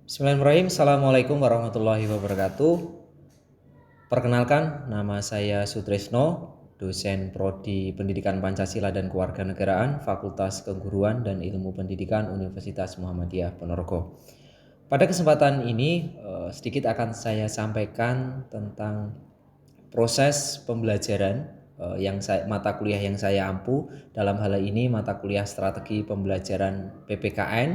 Bismillahirrahmanirrahim. Assalamualaikum warahmatullahi wabarakatuh. Perkenalkan, nama saya Sutrisno, dosen Prodi Pendidikan Pancasila dan Kewarganegaraan, Fakultas Keguruan dan Ilmu Pendidikan Universitas Muhammadiyah Ponorogo. Pada kesempatan ini sedikit akan saya sampaikan tentang proses pembelajaran mata kuliah yang saya ampu. Dalam hal ini mata kuliah strategi pembelajaran PPKN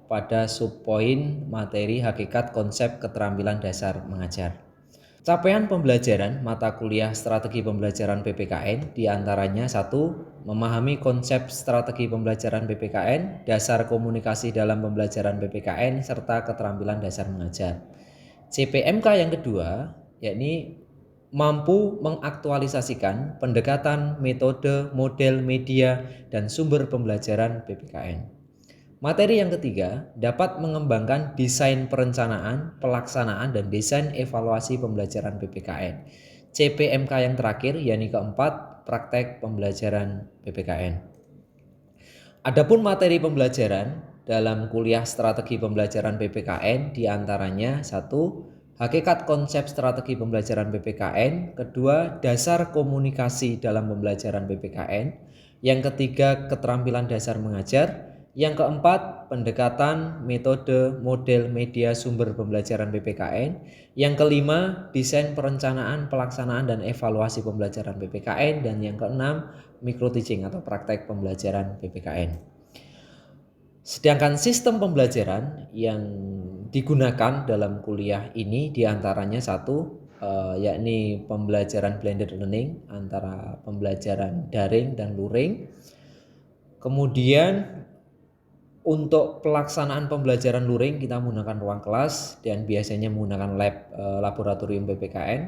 pada subpoin materi hakikat konsep keterampilan dasar mengajar. Capaian pembelajaran mata kuliah strategi pembelajaran PPKN diantaranya 1. Memahami konsep strategi pembelajaran PPKN, dasar komunikasi dalam pembelajaran PPKN, serta keterampilan dasar mengajar. CPMK yang kedua, yakni mampu mengaktualisasikan pendekatan, metode, model, media, dan sumber pembelajaran PPKN. Materi yang ketiga, dapat mengembangkan desain perencanaan, pelaksanaan, dan desain evaluasi pembelajaran PPKN. CPMK yang terakhir, yakni keempat, praktek pembelajaran PPKN. Adapun materi pembelajaran dalam kuliah strategi pembelajaran PPKN diantaranya 1. Hakikat konsep strategi pembelajaran PPKN. Kedua, dasar komunikasi dalam pembelajaran PPKN. Yang ketiga, keterampilan dasar mengajar. Yang keempat, pendekatan, metode, model, media, sumber pembelajaran PPKN. Yang kelima, desain perencanaan, pelaksanaan, dan evaluasi pembelajaran PPKN. Dan yang keenam, micro teaching atau praktek pembelajaran PPKN. Sedangkan sistem pembelajaran yang digunakan dalam kuliah ini diantaranya 1, yakni pembelajaran blended learning antara pembelajaran daring dan luring. Kemudian untuk pelaksanaan pembelajaran luring kita menggunakan ruang kelas dan biasanya menggunakan laboratorium PPKN.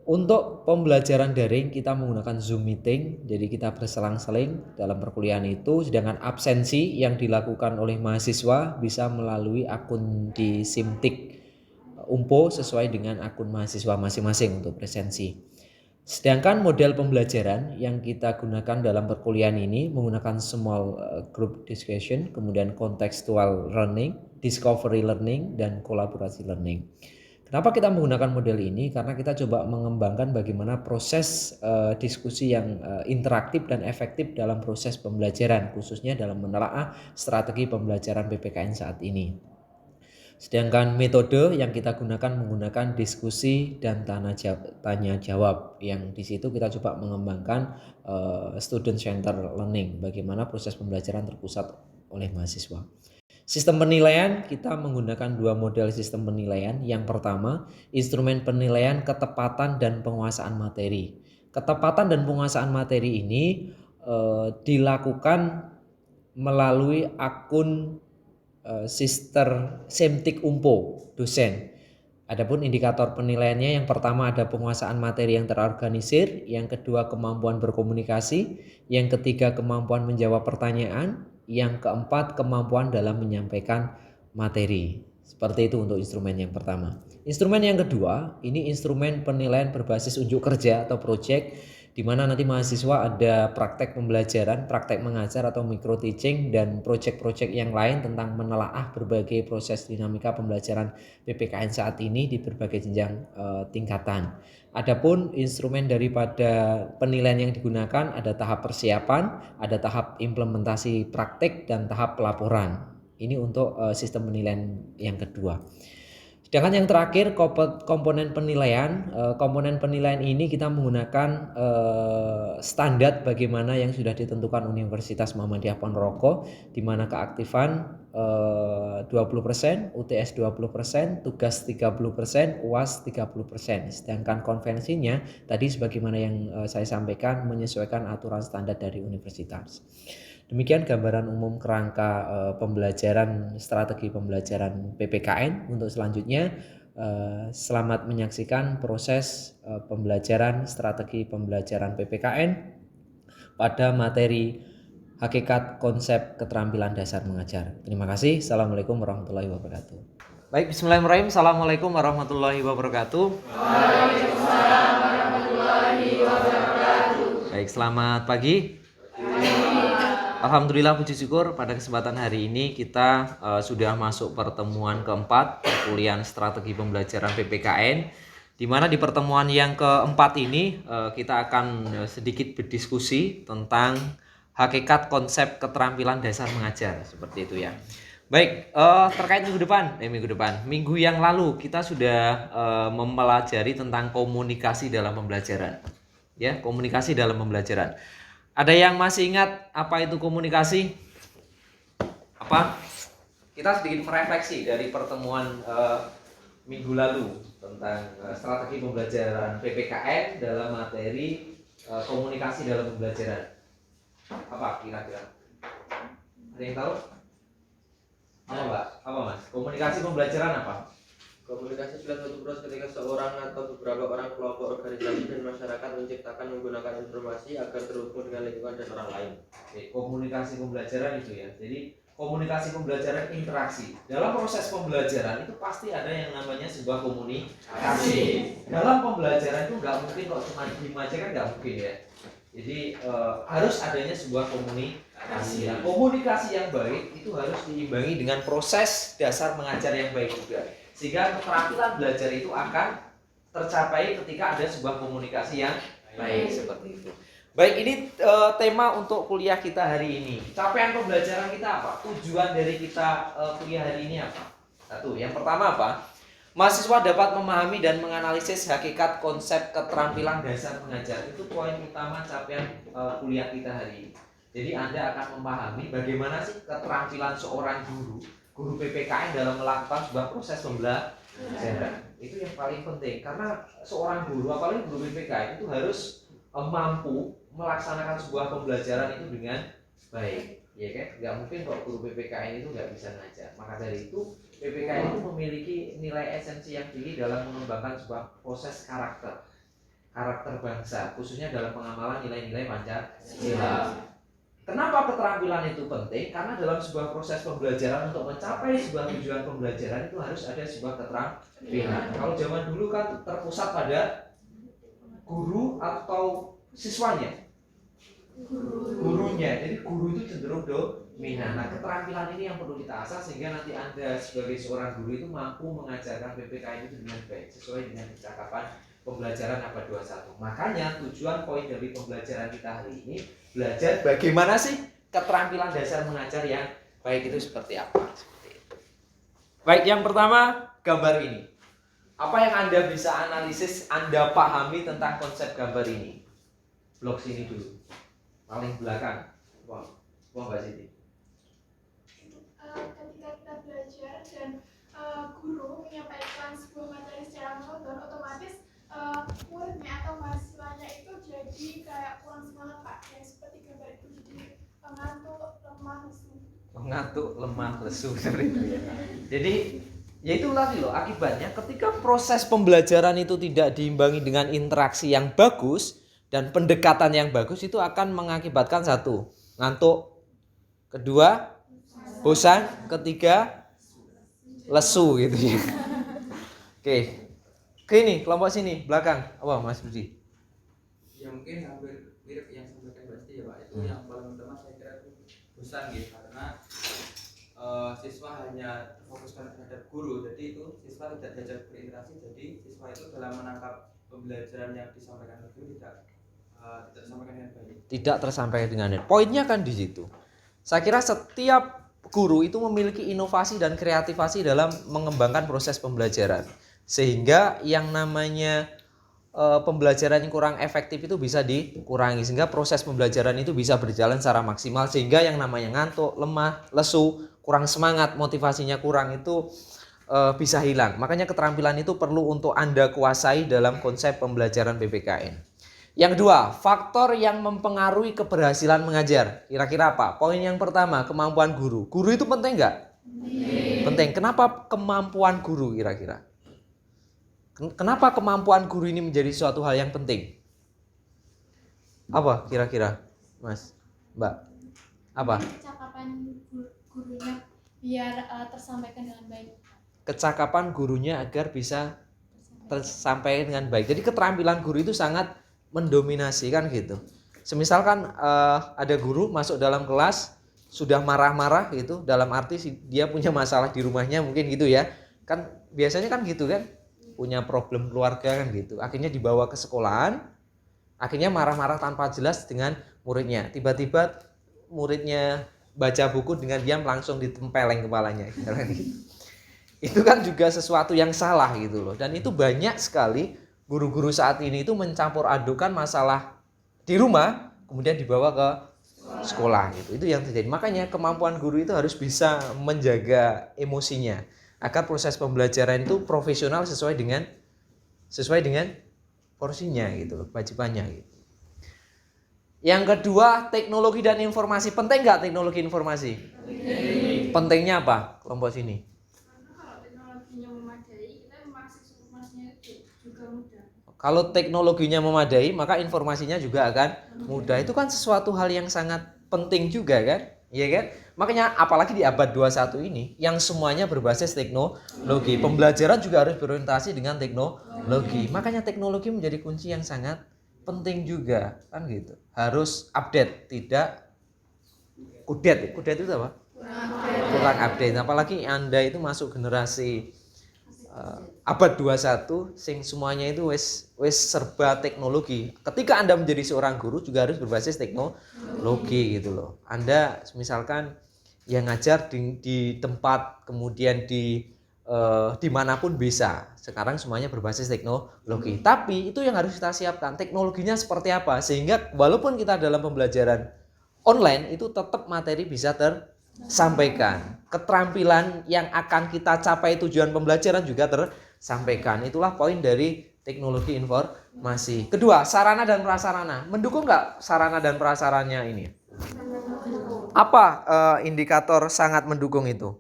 Untuk pembelajaran daring kita menggunakan Zoom meeting, jadi kita berselang-seling dalam perkuliahan itu. Sedangkan absensi yang dilakukan oleh mahasiswa bisa melalui akun di Simtik Umpo sesuai dengan akun mahasiswa masing-masing untuk presensi. Sedangkan model pembelajaran yang kita gunakan dalam perkuliahan ini menggunakan small group discussion, kemudian contextual learning, discovery learning, dan kolaborasi learning. Kenapa kita menggunakan model ini? Karena kita coba mengembangkan bagaimana proses diskusi yang interaktif dan efektif dalam proses pembelajaran, khususnya dalam menelaah strategi pembelajaran PPKN saat ini. Sedangkan metode yang kita gunakan menggunakan diskusi dan tanya jawab, yang di situ kita coba mengembangkan student center learning, bagaimana proses pembelajaran terpusat oleh mahasiswa. Sistem penilaian kita menggunakan 2 model sistem penilaian. Yang pertama, instrumen penilaian ketepatan dan penguasaan materi. Ketepatan dan penguasaan materi ini dilakukan melalui akun Sister Simtik Umpo dosen. Adapun indikator penilaiannya, yang pertama ada penguasaan materi yang terorganisir, yang kedua kemampuan berkomunikasi, yang ketiga kemampuan menjawab pertanyaan, yang keempat kemampuan dalam menyampaikan materi. Seperti itu untuk instrumen yang pertama. Instrumen yang kedua, ini instrumen penilaian berbasis unjuk kerja atau project, di mana nanti mahasiswa ada praktek pembelajaran, praktek mengajar atau micro teaching, dan proyek-proyek yang lain tentang menelaah berbagai proses dinamika pembelajaran PPKN saat ini di berbagai jenjang tingkatan. Adapun instrumen daripada penilaian yang digunakan ada tahap persiapan, ada tahap implementasi praktek, dan tahap pelaporan. Ini untuk sistem penilaian yang kedua. Sedangkan yang terakhir komponen penilaian. Komponen penilaian ini kita menggunakan standar bagaimana yang sudah ditentukan Universitas Muhammadiyah Ponorogo, di mana keaktifan 20%, UTS 20%, tugas 30%, UAS 30%. Sedangkan konvensinya tadi sebagaimana yang saya sampaikan menyesuaikan aturan standar dari universitas. Demikian gambaran umum kerangka pembelajaran strategi pembelajaran PPKN. Untuk selanjutnya, selamat menyaksikan proses pembelajaran strategi pembelajaran PPKN pada materi hakikat konsep keterampilan dasar mengajar. Terima kasih. Assalamualaikum warahmatullahi wabarakatuh. Baik, bismillahirrahmanirrahim. Assalamualaikum warahmatullahi wabarakatuh. Waalaikumsalam warahmatullahi wabarakatuh. Baik, selamat pagi. Alhamdulillah puji syukur pada kesempatan hari ini kita sudah masuk pertemuan keempat perkuliahan strategi pembelajaran PPKN, di mana di pertemuan yang keempat ini kita akan sedikit berdiskusi tentang hakikat konsep keterampilan dasar mengajar, seperti itu ya. Baik, terkait minggu yang lalu kita sudah mempelajari tentang komunikasi dalam pembelajaran. Ya, komunikasi dalam pembelajaran. Ada yang masih ingat apa itu komunikasi? Apa? Kita sedikit merefleksi dari pertemuan minggu lalu tentang strategi pembelajaran PPKN dalam materi komunikasi dalam pembelajaran. Apa kira-kira? Ada yang tahu? Apa Mbak? Apa Mas? Komunikasi pembelajaran apa? Komunikasi adalah suatu proses ketika seorang atau beberapa orang, kelompok, organisasi, dan masyarakat menciptakan menggunakan informasi agar terhubung dengan lingkungan dan orang lain. Oke, komunikasi pembelajaran itu ya. Jadi komunikasi pembelajaran interaksi. Dalam proses pembelajaran itu pasti ada yang namanya sebuah komunikasi. Dalam pembelajaran itu nggak mungkin kok cuma diem aja, kan nggak mungkin ya. Jadi harus adanya sebuah komunikasi. Nah, komunikasi yang baik itu harus diimbangi dengan proses dasar mengajar yang baik juga. Sehingga keterampilan belajar itu akan tercapai ketika ada sebuah komunikasi yang baik, seperti itu. Baik, ini tema untuk kuliah kita hari ini. Capaian pembelajaran kita apa? Tujuan dari kita kuliah hari ini apa? Satu, yang pertama apa? Mahasiswa dapat memahami dan menganalisis hakikat konsep keterampilan dasar mengajar. Itu poin utama capaian kuliah kita hari ini. Jadi Anda akan memahami bagaimana sih keterampilan seorang guru PPKN dalam melakukan sebuah proses pembelajaran. Itu yang paling penting, karena seorang guru, apalagi guru PPKN, itu harus mampu melaksanakan sebuah pembelajaran itu dengan baik, ya kan? Nggak mungkin kok guru PPKN itu nggak bisa ngajar. Maka dari itu PPKN itu memiliki nilai esensi yang tinggi dalam mengembangkan sebuah proses karakter bangsa, khususnya dalam pengamalan nilai-nilai Pancasila. Kenapa keterampilan itu penting? Karena dalam sebuah proses pembelajaran untuk mencapai sebuah tujuan pembelajaran itu harus ada sebuah keterampilan. Kalau zaman dulu kan terpusat pada guru atau siswanya, gurunya. Jadi guru itu cenderung dominan. Nah, keterampilan ini yang perlu kita asah sehingga nanti Anda sebagai seorang guru itu mampu mengajarkan PPKN itu dengan baik sesuai dengan kecakapan pembelajaran abad 21. Makanya tujuan poin dari pembelajaran kita hari ini belajar bagaimana sih keterampilan dasar mengajar yang baik itu seperti apa. Baik, yang pertama gambar ini. Apa yang Anda bisa analisis, Anda pahami tentang konsep gambar ini? Blok sini dulu. Paling belakang. Wah, Mbak Siti. Ketika kita belajar dan guru menyampaikan sebuah materi secara monoton, otomatis muridnya atau mahasiswanya itu jadi kayak kurang semangat Pak, yang seperti gambar itu, jadi Mengantuk, lemah, lesu seperti itu ya. Jadi ya itu tadi loh akibatnya ketika proses pembelajaran itu tidak diimbangi dengan interaksi yang bagus dan pendekatan yang bagus, itu akan mengakibatkan satu, ngantuk, kedua bosan, ketiga lesu gitu ya. Oke, ini kelompok sini belakang. Apa Mas Budi? Ya mungkin hampir mirip yang sampaikan pasti ya Pak. Itu yang paling utama saya kira itu bosan gitu, karena siswa hanya fokuskan terhadap guru, jadi itu siswa tidak diajak berinteraksi, jadi siswa itu dalam menangkap pembelajaran yang disampaikan guru tidak tersampaikan dengan baik. Tidak tersampaikan dengan baik. Poinnya kan di situ. Saya kira setiap guru itu memiliki inovasi dan kreativasi dalam mengembangkan proses pembelajaran. Sehingga yang namanya pembelajaran yang kurang efektif itu bisa dikurangi, sehingga proses pembelajaran itu bisa berjalan secara maksimal, sehingga yang namanya ngantuk, lemah, lesu, kurang semangat, motivasinya kurang itu bisa hilang. Makanya keterampilan itu perlu untuk Anda kuasai dalam konsep pembelajaran PPKN. Yang kedua, faktor yang mempengaruhi keberhasilan mengajar. Kira-kira apa? Poin yang pertama, kemampuan guru. Guru itu penting nggak? Penting. Kenapa kemampuan guru kira-kira? Kenapa kemampuan guru ini menjadi suatu hal yang penting? Apa kira-kira, Mas, Mbak? Apa? Kecakapan gurunya biar tersampaikan dengan baik. Kecakapan gurunya agar bisa tersampaikan dengan baik. Jadi keterampilan guru itu sangat mendominasi kan gitu. Semisal kan ada guru masuk dalam kelas, sudah marah-marah gitu, dalam arti dia punya masalah di rumahnya mungkin gitu ya. Kan biasanya kan gitu kan, punya problem keluarga kan gitu. Akhirnya dibawa ke sekolahan, akhirnya marah-marah tanpa jelas dengan muridnya. Tiba-tiba muridnya baca buku dengan diam langsung ditempeleng kepalanya. Itu kan juga sesuatu yang salah gitu loh. Dan itu banyak sekali guru-guru saat ini itu mencampur adukan masalah di rumah kemudian dibawa ke sekolah gitu. Itu yang terjadi. Makanya kemampuan guru itu harus bisa menjaga emosinya agar proses pembelajaran itu profesional sesuai dengan porsinya gitu loh, kewajibannya gitu. Yang kedua, teknologi dan informasi. Penting nggak teknologi informasi? Pentingnya apa kelompok sini? Karena kalau teknologinya memadai, kita mengakses informasinya itu juga mudah. Kalau teknologinya memadai, maka informasinya juga akan mudah. Itu kan sesuatu hal yang sangat penting juga kan? Iya kan? Makanya apalagi di abad 21 ini yang semuanya berbasis teknologi. Pembelajaran juga harus berorientasi dengan teknologi. Makanya teknologi menjadi kunci yang sangat penting juga kan gitu. Harus update, tidak kudet. Kudet itu apa? Kurang update. Apalagi Anda itu masuk generasi abad 21 sing semuanya itu wis serba teknologi. Ketika Anda menjadi seorang guru juga harus berbasis teknologi gitu loh. Anda misalkan yang ngajar di tempat kemudian dimanapun bisa. Sekarang semuanya berbasis teknologi. Tapi itu yang harus kita siapkan. Teknologinya seperti apa? Sehingga walaupun kita dalam pembelajaran online itu tetap materi bisa tersampaikan. Keterampilan yang akan kita capai tujuan pembelajaran juga tersampaikan. Itulah poin dari teknologi informasi. Kedua, sarana dan prasarana. Mendukung nggak sarana dan prasarannya ini? Apa indikator sangat mendukung itu?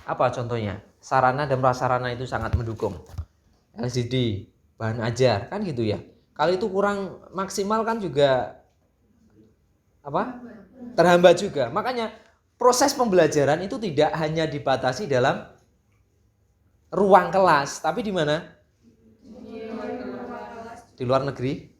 Apa contohnya? Sarana dan prasarana itu sangat mendukung. LCD, bahan ajar, kan gitu ya. Kalau itu kurang maksimal kan juga apa? Terhambat juga. Makanya proses pembelajaran itu tidak hanya dibatasi dalam ruang kelas, tapi di mana? Di luar negeri.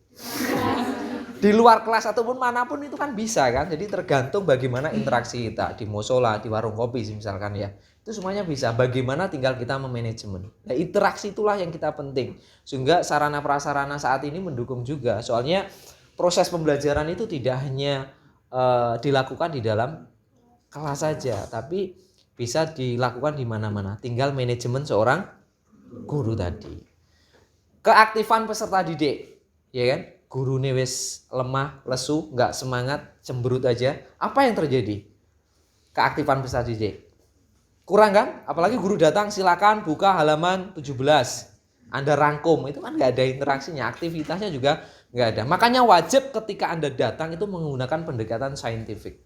Di luar kelas ataupun manapun itu kan bisa kan. Jadi tergantung bagaimana interaksi kita di musola, di warung kopi misalkan ya. Itu semuanya bisa. Bagaimana tinggal kita memanajemen. Nah, interaksi itulah yang kita penting. Sehingga sarana prasarana saat ini mendukung juga. Soalnya proses pembelajaran itu tidak hanya dilakukan di dalam kelas saja, tapi bisa dilakukan di mana-mana. Tinggal manajemen seorang guru tadi. Keaktifan peserta didik, ya kan? Guru nih wis lemah, lesu, nggak semangat, cemberut aja. Apa yang terjadi? Keaktifan peserta didik kurang kan? Apalagi guru datang, silakan buka halaman 17. Anda rangkum, itu kan nggak ada interaksinya, aktivitasnya juga nggak ada. Makanya wajib ketika Anda datang itu menggunakan pendekatan saintifik.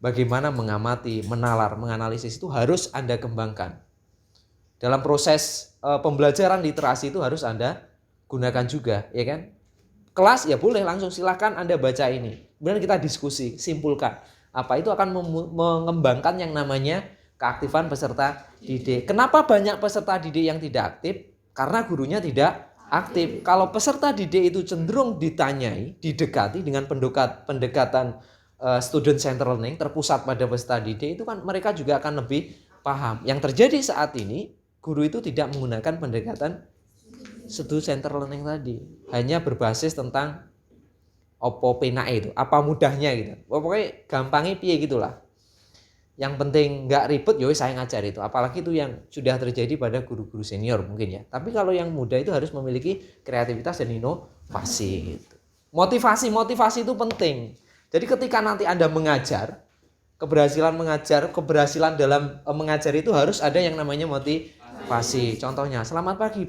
Bagaimana mengamati, menalar, menganalisis itu harus Anda kembangkan. Dalam proses pembelajaran literasi itu harus Anda gunakan juga, ya kan? Kelas ya boleh langsung silakan Anda baca ini. Kemudian kita diskusi, simpulkan. Apa itu akan mengembangkan yang namanya keaktifan peserta didik. Kenapa banyak peserta didik yang tidak aktif? Karena gurunya tidak aktif. Kalau peserta didik itu cenderung ditanyai, didekati dengan pendekatan student centered learning, terpusat pada peserta didik, itu kan mereka juga akan lebih paham. Yang terjadi saat ini, guru itu tidak menggunakan pendekatan student centered learning tadi. Hanya berbasis tentang opo penake itu, apa mudahnya gitu. Pokoknya gampangnya piye gitulah. Yang penting nggak ribet, yoi saya ngajar itu. Apalagi itu yang sudah terjadi pada guru-guru senior mungkin ya. Tapi kalau yang muda itu harus memiliki kreativitas dan inovasi gitu. Motivasi itu penting. Jadi ketika nanti Anda mengajar, keberhasilan dalam mengajar itu harus ada yang namanya motivasi. Contohnya, selamat pagi,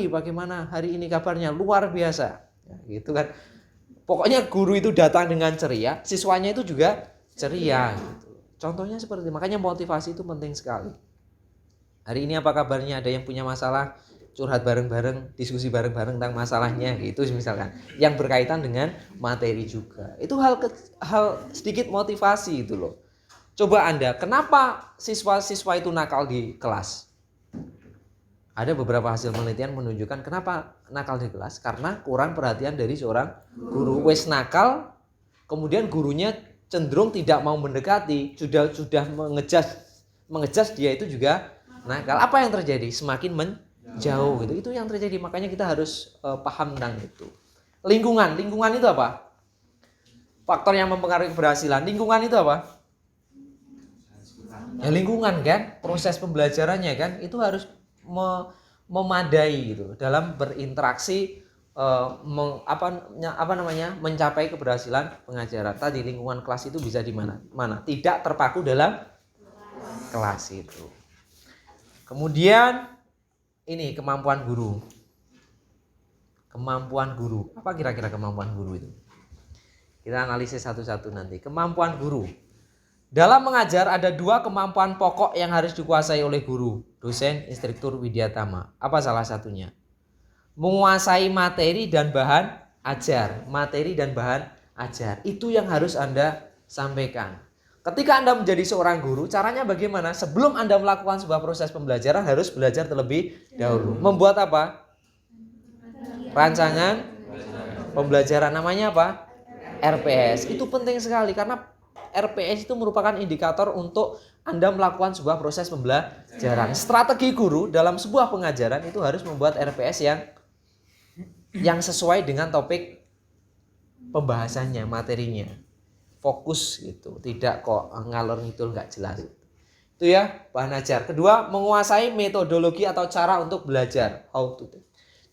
bagaimana hari ini kabarnya? Luar biasa. Ya, gitu kan. Pokoknya guru itu datang dengan ceria, siswanya itu juga ceria gitu. Contohnya seperti itu. Makanya motivasi itu penting sekali. Hari ini apa kabarnya? Ada yang punya masalah? Curhat bareng-bareng, diskusi bareng-bareng tentang masalahnya gitu misalkan. Yang berkaitan dengan materi juga. Itu hal sedikit motivasi itu loh. Coba Anda, kenapa siswa-siswa itu nakal di kelas? Ada beberapa hasil penelitian menunjukkan kenapa nakal di kelas. Karena kurang perhatian dari seorang guru. Wes nakal, kemudian gurunya cenderung tidak mau mendekati, sudah mengejas dia itu juga nakal. Apa yang terjadi? Semakin menjauh gitu. Itu yang terjadi. Makanya kita harus paham tentang itu. Lingkungan itu apa? Faktor yang mempengaruhi keberhasilan. Lingkungan itu apa? Ya lingkungan kan, proses pembelajarannya kan itu harus memadai gitu dalam berinteraksi mencapai keberhasilan pengajaran. Tadi lingkungan kelas itu bisa di mana? Tidak terpaku dalam kelas itu. Kemudian ini kemampuan guru. Kemampuan guru. Apa kira-kira kemampuan guru itu? Kita analisis satu-satu nanti. Kemampuan guru. Dalam mengajar ada 2 kemampuan pokok yang harus dikuasai oleh guru, dosen, instruktur, widyatama. Apa salah satunya? Menguasai materi dan bahan ajar. Materi dan bahan ajar. Itu yang harus Anda sampaikan. Ketika Anda menjadi seorang guru, caranya bagaimana? Sebelum Anda melakukan sebuah proses pembelajaran harus belajar terlebih dahulu. Membuat apa? Rancangan pembelajaran. Namanya apa? RPS. Itu penting sekali karena RPS itu merupakan indikator untuk Anda melakukan sebuah proses pembelajaran. Strategi guru dalam sebuah pengajaran itu harus membuat RPS yang sesuai dengan topik pembahasannya, materinya. Fokus gitu, tidak kok ngalor ngidul nggak jelas. Itu ya bahan ajar. Kedua, menguasai metodologi atau cara untuk belajar. How to.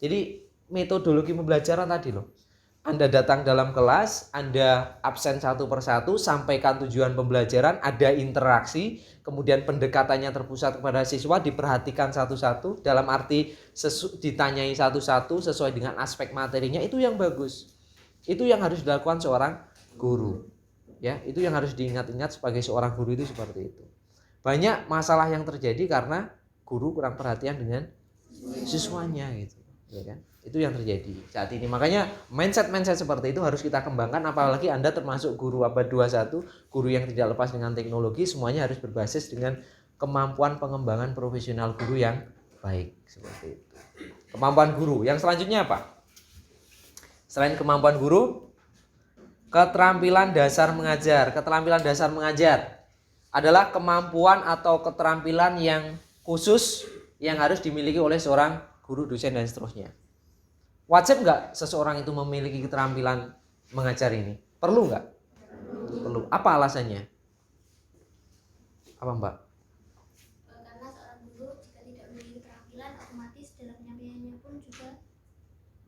Jadi metodologi pembelajaran tadi loh. Anda datang dalam kelas, Anda absen satu persatu, sampaikan tujuan pembelajaran, ada interaksi, kemudian pendekatannya terpusat kepada siswa, diperhatikan satu-satu, dalam arti ditanyai satu-satu sesuai dengan aspek materinya, itu yang bagus. Itu yang harus dilakukan seorang guru. Ya, itu yang harus diingat-ingat sebagai seorang guru itu seperti itu. Banyak masalah yang terjadi karena guru kurang perhatian dengan siswanya gitu, ya kan? Itu yang terjadi saat ini. Makanya mindset seperti itu harus kita kembangkan, apalagi Anda termasuk guru abad 21, guru yang tidak lepas dengan teknologi, semuanya harus berbasis dengan kemampuan pengembangan profesional guru yang baik seperti itu. Kemampuan guru. Yang selanjutnya apa? Selain kemampuan guru, keterampilan dasar mengajar. Keterampilan dasar mengajar adalah kemampuan atau keterampilan yang khusus yang harus dimiliki oleh seorang guru, dosen dan seterusnya. Wajib nggak seseorang itu memiliki keterampilan mengajar ini? Perlu nggak? Perlu. Apa alasannya? Apa Mbak? Karena seorang guru jika tidak memiliki keterampilan, otomatis dalam penyampaiannya pun juga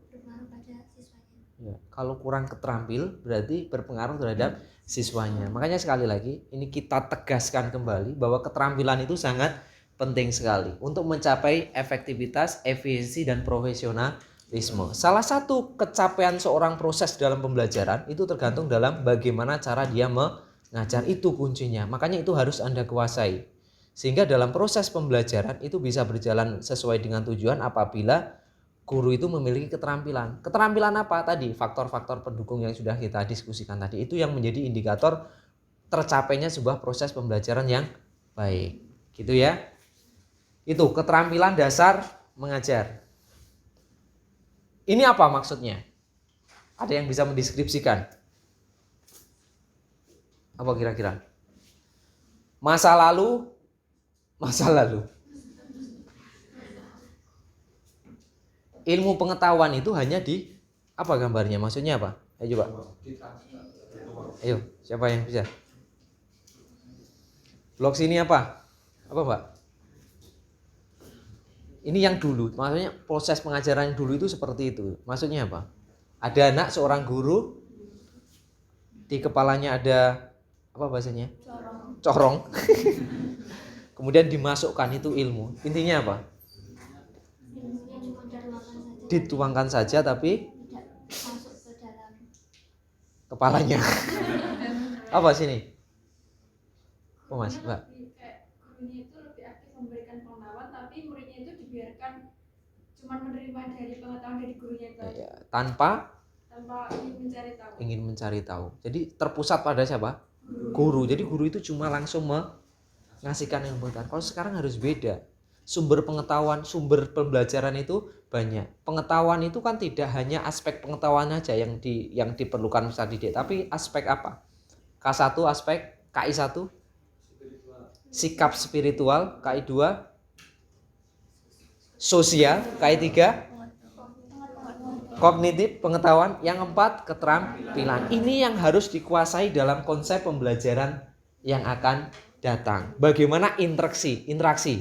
berpengaruh pada siswanya. Ya, kalau kurang keterampil berarti berpengaruh terhadap siswanya. Makanya sekali lagi ini kita tegaskan kembali bahwa keterampilan itu sangat penting sekali untuk mencapai efektivitas, efisiensi dan profesionalisme. Salah satu kecapaian seorang proses dalam pembelajaran itu tergantung dalam bagaimana cara dia mengajar. Itu kuncinya. Makanya itu harus Anda kuasai. Sehingga dalam proses pembelajaran itu bisa berjalan sesuai dengan tujuan apabila guru itu memiliki keterampilan. Keterampilan apa tadi? Faktor-faktor pendukung yang sudah kita diskusikan tadi. Itu yang menjadi indikator tercapainya sebuah proses pembelajaran yang baik. Gitu ya. Itu keterampilan dasar mengajar. Ini apa maksudnya? Ada yang bisa mendeskripsikan? Apa kira-kira? Masa lalu. Ilmu pengetahuan itu hanya di apa gambarnya? Maksudnya apa? Ayo coba. Ayo, siapa yang bisa? Blok sini apa? Apa Mbak? Ini yang dulu, maksudnya proses pengajaran yang dulu itu seperti itu. Maksudnya apa? Ada anak seorang guru, di kepalanya ada apa bahasanya? Corong. Kemudian dimasukkan itu ilmu. Intinya apa? Dituangkan saja tapi Tidak masuk ke dalam kepalanya. Apa sini? Oh Mas, Mbak. Kayak gurunya itu lebih aktif memberikan pengetahuan, tapi muridnya itu dibiarkan cuma menerima dari pengetahuan dari gurunya itu Ya, tanpa ingin mencari tahu. Jadi terpusat pada siapa? Guru. Jadi guru itu cuma langsung mengasihkan yang pengetahuan. Kalau sekarang harus beda. Sumber pengetahuan, sumber pembelajaran itu banyak. Pengetahuan itu kan tidak hanya aspek pengetahuan aja yang diperlukan saat didik, tapi aspek apa? K1 aspek, KI1 sikap spiritual, KI2 sosial, KI3 kognitif, pengetahuan, yang 4 keterampilan. Ini yang harus dikuasai dalam konsep pembelajaran yang akan datang. Bagaimana interaksi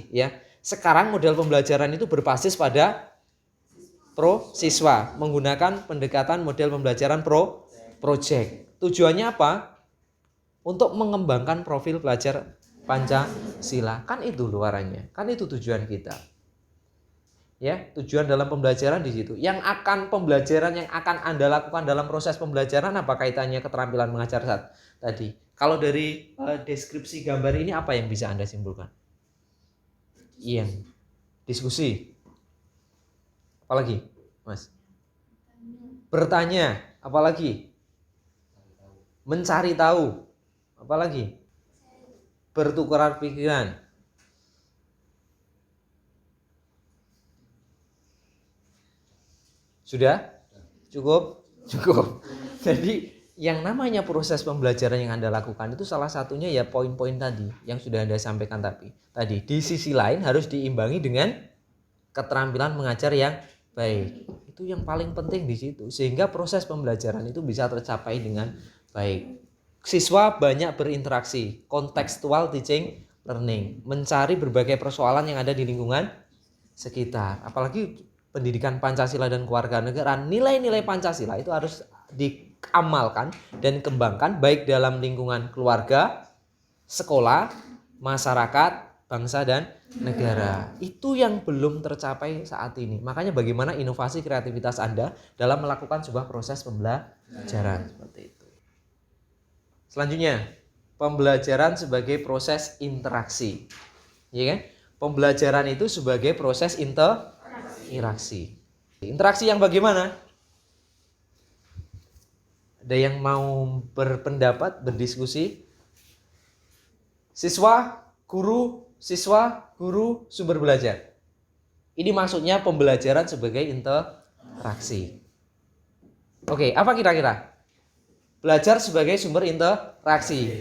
ya. Sekarang model pembelajaran itu berbasis pada pro siswa, menggunakan pendekatan model pembelajaran project. Tujuannya apa? Untuk mengembangkan profil pelajar Pancasila. Kan itu luarannya. Kan itu tujuan kita. Ya, tujuan dalam pembelajaran di situ. Yang akan pembelajaran yang akan Anda lakukan dalam proses pembelajaran apa kaitannya keterampilan mengajar saat tadi? Kalau dari deskripsi gambar ini apa yang bisa Anda simpulkan? Iya. Diskusi. Apalagi, Mas? Bertanya, apalagi? Mencari tahu. Apalagi? Bertukar pikiran. Sudah? Cukup? Cukup. Jadi yang namanya proses pembelajaran yang Anda lakukan itu salah satunya ya poin-poin tadi yang sudah Anda sampaikan tadi. Di sisi lain harus diimbangi dengan keterampilan mengajar yang baik. Itu yang paling penting di situ sehingga proses pembelajaran itu bisa tercapai dengan baik. Siswa banyak berinteraksi, contextual teaching learning, mencari berbagai persoalan yang ada di lingkungan sekitar. Apalagi pendidikan Pancasila dan kewarganegaraan, nilai-nilai Pancasila itu harus diamalkan dan kembangkan baik dalam lingkungan keluarga, sekolah, masyarakat, bangsa dan negara. Itu yang belum tercapai saat ini. Makanya bagaimana inovasi kreativitas Anda dalam melakukan sebuah proses pembelajaran seperti itu. Selanjutnya, pembelajaran sebagai proses interaksi. Ya kan? Pembelajaran itu sebagai proses interaksi. Interaksi yang bagaimana? Ada yang mau berpendapat, berdiskusi? Siswa, guru, sumber belajar. Ini maksudnya pembelajaran sebagai interaksi. Oke, apa kira-kira? Belajar sebagai sumber interaksi.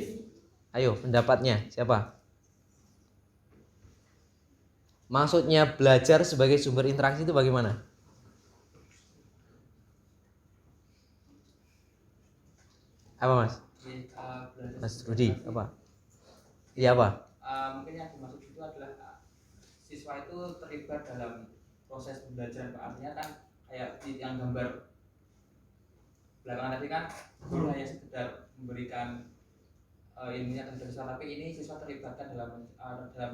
Ayo, pendapatnya siapa? Maksudnya belajar sebagai sumber interaksi itu bagaimana? Apa Mas? Mas Rudi, apa? Iya apa? Mungkin yang dimaksud itu adalah siswa itu terlibat dalam proses pembelajaran. Artinya kan kayak yang gambar belakangan tadi kan guru hanya sekedar memberikan ilmunya kepada siswa, tapi ini siswa terlibatkan dalam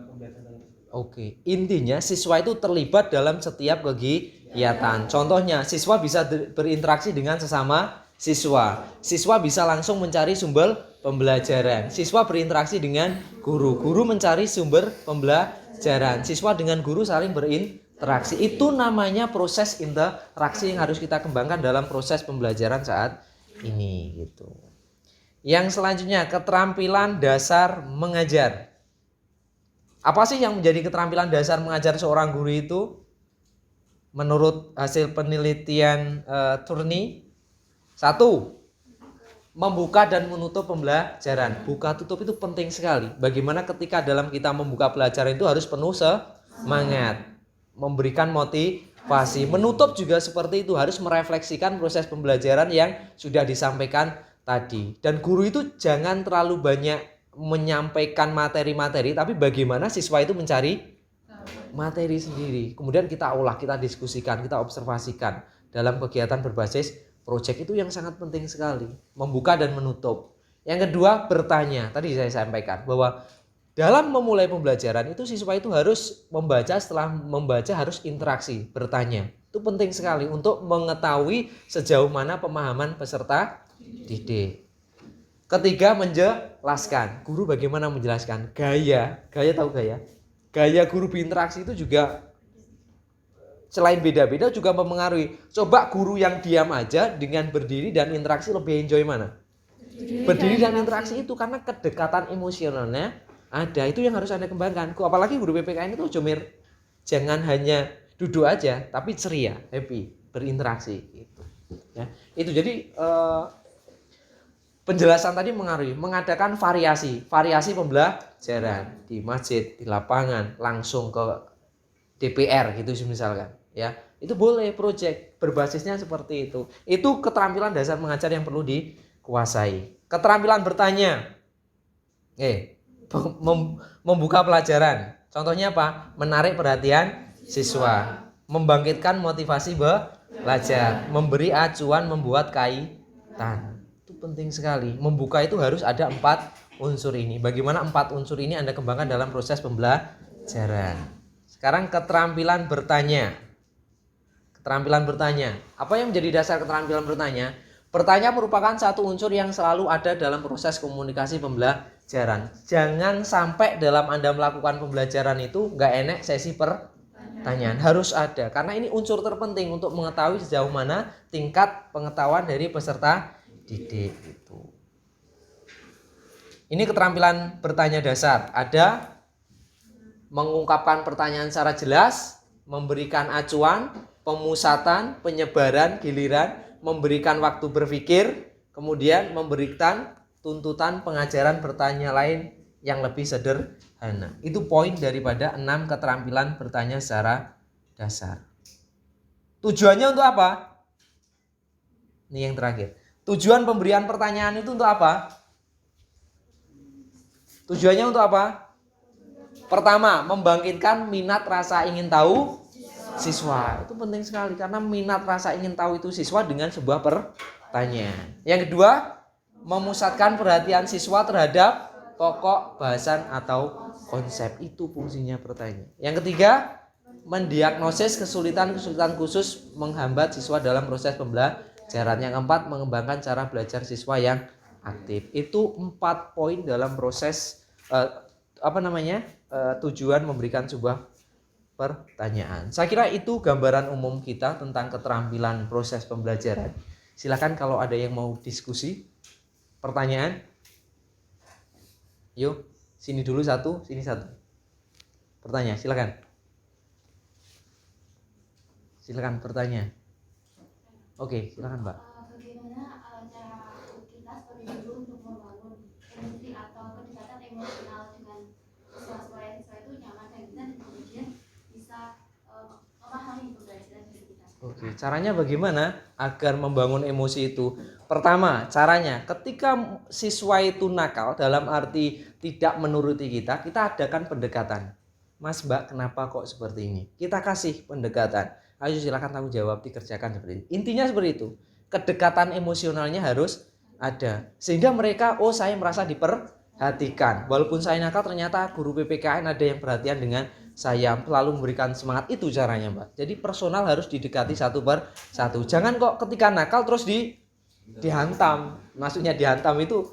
pembelajaran tersebut. Oke, intinya siswa itu terlibat dalam setiap kegiatan. Contohnya, siswa bisa berinteraksi dengan sesama siswa. Siswa bisa langsung mencari sumber pembelajaran. Siswa berinteraksi dengan guru. Guru mencari sumber pembelajaran. Siswa dengan guru saling berinteraksi. Itu namanya proses interaksi yang harus kita kembangkan dalam proses pembelajaran saat ini gitu. Yang selanjutnya, keterampilan dasar mengajar. Apa sih yang menjadi keterampilan dasar mengajar seorang guru itu? Menurut hasil penelitian Turni, 1. Membuka dan menutup pembelajaran. Buka tutup itu penting sekali. Bagaimana ketika dalam kita membuka pelajaran itu harus penuh semangat, memberikan motivasi. Menutup juga seperti itu, harus merefleksikan proses pembelajaran yang sudah disampaikan tadi. Dan guru itu jangan terlalu banyak menyampaikan materi-materi, tapi bagaimana siswa itu mencari materi sendiri. Kemudian kita olah, kita diskusikan, kita observasikan dalam kegiatan berbasis project. Itu yang sangat penting sekali, membuka dan menutup. Yang kedua, bertanya. Tadi saya sampaikan bahwa dalam memulai pembelajaran itu siswa itu harus membaca, setelah membaca harus interaksi, bertanya. Itu penting sekali untuk mengetahui sejauh mana pemahaman peserta didik. Ketiga, menjelaskan. Guru bagaimana menjelaskan? Gaya tahu gaya? Gaya guru berinteraksi itu juga selain beda-beda juga mempengaruhi. Coba guru yang diam aja dengan berdiri dan interaksi lebih enjoy mana? Berdiri dan interaksi itu karena kedekatan emosionalnya ada. Itu yang harus Anda kembangkan. Apalagi guru PPKN itu jomir. Jangan hanya duduk aja, tapi ceria, happy, berinteraksi gitu. Ya, itu jadi Penjelasan tadi mengaruhi, mengadakan variasi pembelajaran di masjid, di lapangan, langsung ke DPR gitu misalkan, ya. Itu boleh project berbasisnya seperti itu. Itu keterampilan dasar mengajar yang perlu dikuasai. Keterampilan bertanya. Membuka pelajaran. Contohnya apa? Menarik perhatian siswa, membangkitkan motivasi belajar, memberi acuan, membuat kaitan. Penting sekali. Membuka itu harus ada 4 unsur ini. Bagaimana 4 unsur ini Anda kembangkan dalam proses pembelajaran. Sekarang keterampilan bertanya. Keterampilan bertanya. Apa yang menjadi dasar keterampilan bertanya? Bertanya merupakan satu unsur yang selalu ada dalam proses komunikasi pembelajaran. Jangan sampai dalam Anda melakukan pembelajaran itu nggak enak sesi pertanyaan. Harus ada. Karena ini unsur terpenting untuk mengetahui sejauh mana tingkat pengetahuan dari peserta didik itu. Ini keterampilan bertanya dasar. Ada mengungkapkan pertanyaan secara jelas, memberikan acuan, pemusatan, penyebaran, giliran, memberikan waktu berpikir, kemudian memberikan tuntutan pengajaran bertanya lain yang lebih sederhana. Itu poin daripada 6 keterampilan bertanya secara dasar. Tujuannya untuk apa? Ini yang terakhir. Tujuan pemberian pertanyaan itu untuk apa? Tujuannya untuk apa? Pertama, membangkitkan minat rasa ingin tahu siswa. Itu penting sekali karena minat rasa ingin tahu itu siswa dengan sebuah pertanyaan. Yang kedua, memusatkan perhatian siswa terhadap pokok bahasan atau konsep. Itu fungsinya pertanyaan. Yang ketiga, mendiagnosis kesulitan-kesulitan khusus menghambat siswa dalam proses pembelajaran. Yang keempat, mengembangkan cara belajar siswa yang aktif. Itu 4 poin dalam proses tujuan memberikan sebuah pertanyaan. Saya kira itu gambaran umum kita tentang keterampilan proses pembelajaran. Silakan kalau ada yang mau diskusi, pertanyaan. Yuk, sini dulu satu, sini satu. Pertanyaan, silakan. Silakan bertanya. Oke, silakan Mbak. Bagaimana cara kita sebagai guru untuk membangun emosi atau kedekatan emosional dengan siswa-siswa itu nyaman dan kita dan kemudian bisa memahami pembelajaran dari kita. Oke, caranya bagaimana agar membangun emosi itu? Pertama, caranya ketika siswa itu nakal dalam arti tidak menuruti kita adakan pendekatan. Mas Mbak, kenapa kok seperti ini? Kita kasih pendekatan. Ayo silakan tanggung jawab, dikerjakan seperti itu. Intinya seperti itu. Kedekatan emosionalnya harus ada. Sehingga mereka, oh saya merasa diperhatikan. Walaupun saya nakal, ternyata guru PPKN ada yang perhatian dengan saya, selalu memberikan semangat. Itu caranya Mbak. Jadi personal harus didekati satu per satu. Jangan kok ketika nakal terus dihantam. Maksudnya dihantam itu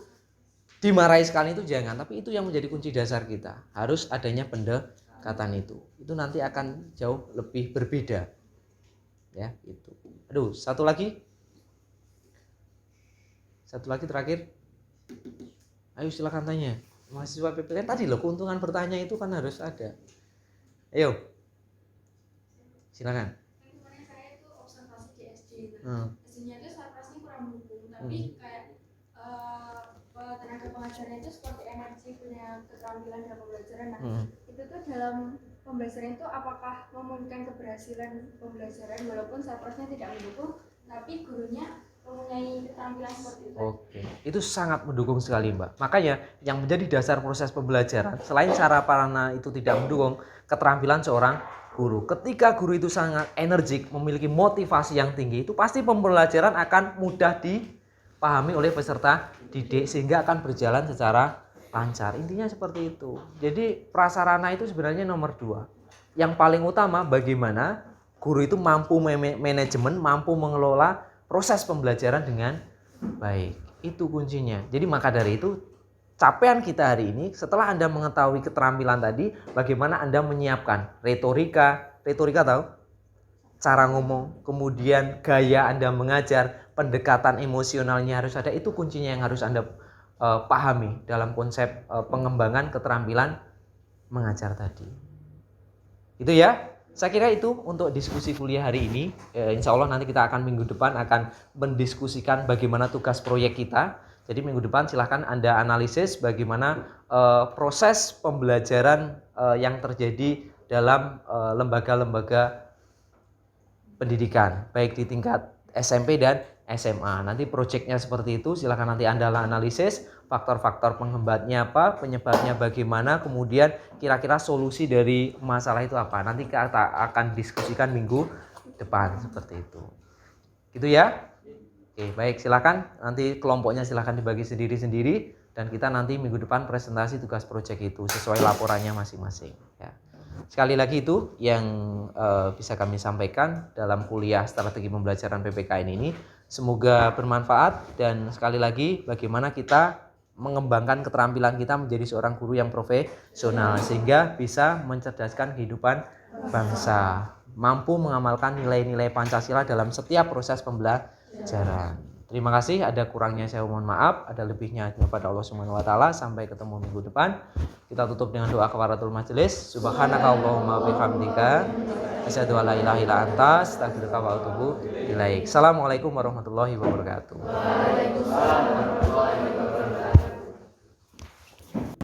dimarahi sekali itu jangan. Tapi itu yang menjadi kunci dasar kita. Harus adanya pendekatan itu. Itu nanti akan jauh lebih berbeda. Ya, itu. Aduh, satu lagi terakhir. Ayo silakan tanya. Mahasiswa PPKN tadi loh, keuntungan bertanya itu kan harus ada. Ayo. Silakan. Kemarin saya itu observasi di SD. SD-nya itu sarprasnya kurang mendukung, tapi kayak tenaga pengajarnya itu seperti energi, punya keterampilan dalam pembelajaran. Nah, itu tuh dalam pembelajaran itu apakah memungkinkan keberhasilan pembelajaran walaupun sarprasnya tidak mendukung, tapi gurunya mempunyai keterampilan seperti itu. Oke, itu sangat mendukung sekali Mbak. Makanya yang menjadi dasar proses pembelajaran selain cara parana itu tidak mendukung, keterampilan seorang guru. Ketika guru itu sangat energik, memiliki motivasi yang tinggi, itu pasti pembelajaran akan mudah dipahami oleh peserta didik sehingga akan berjalan secara lancar. Intinya seperti itu. Jadi prasarana itu sebenarnya nomor 2. Yang paling utama bagaimana guru itu mampu manajemen, mampu mengelola proses pembelajaran dengan baik. Itu kuncinya. Jadi maka dari itu capaian kita hari ini setelah Anda mengetahui keterampilan tadi, bagaimana Anda menyiapkan retorika tahu? Cara ngomong, kemudian gaya Anda mengajar, pendekatan emosionalnya harus ada. Itu kuncinya yang harus Anda pahami dalam konsep pengembangan keterampilan mengajar tadi. Itu ya. Saya kira itu untuk diskusi kuliah hari ini. Insya Allah nanti kita akan minggu depan akan mendiskusikan bagaimana tugas proyek kita. Jadi minggu depan silahkan Anda analisis bagaimana proses pembelajaran yang terjadi dalam lembaga-lembaga pendidikan, baik di tingkat SMP dan SMA. Nanti proyeknya seperti itu, silahkan nanti Anda analisis faktor-faktor penghambatnya apa, penyebabnya bagaimana, kemudian kira-kira solusi dari masalah itu apa. Nanti kita akan diskusikan minggu depan seperti itu. Gitu ya. Oke, baik, silakan nanti kelompoknya silakan dibagi sendiri-sendiri dan kita nanti minggu depan presentasi tugas proyek itu sesuai laporannya masing-masing ya. Sekali lagi itu yang bisa kami sampaikan dalam kuliah strategi pembelajaran PPKN ini. Semoga bermanfaat dan sekali lagi bagaimana kita mengembangkan keterampilan kita menjadi seorang guru yang profesional sehingga bisa mencerdaskan kehidupan bangsa, mampu mengamalkan nilai-nilai Pancasila dalam setiap proses pembelajaran. Terima kasih, ada kurangnya saya mohon maaf, ada lebihnya kepada Allah Subhanahu wa taala. Sampai ketemu minggu depan. Kita tutup dengan doa kafaratul majelis. Subhanakallahumma wa bihamdika asyhadu an la ilaha illa anta astaghfiruka wa atubu ilaik. Assalamualaikum warahmatullahi wabarakatuh. Waalaikumsalam.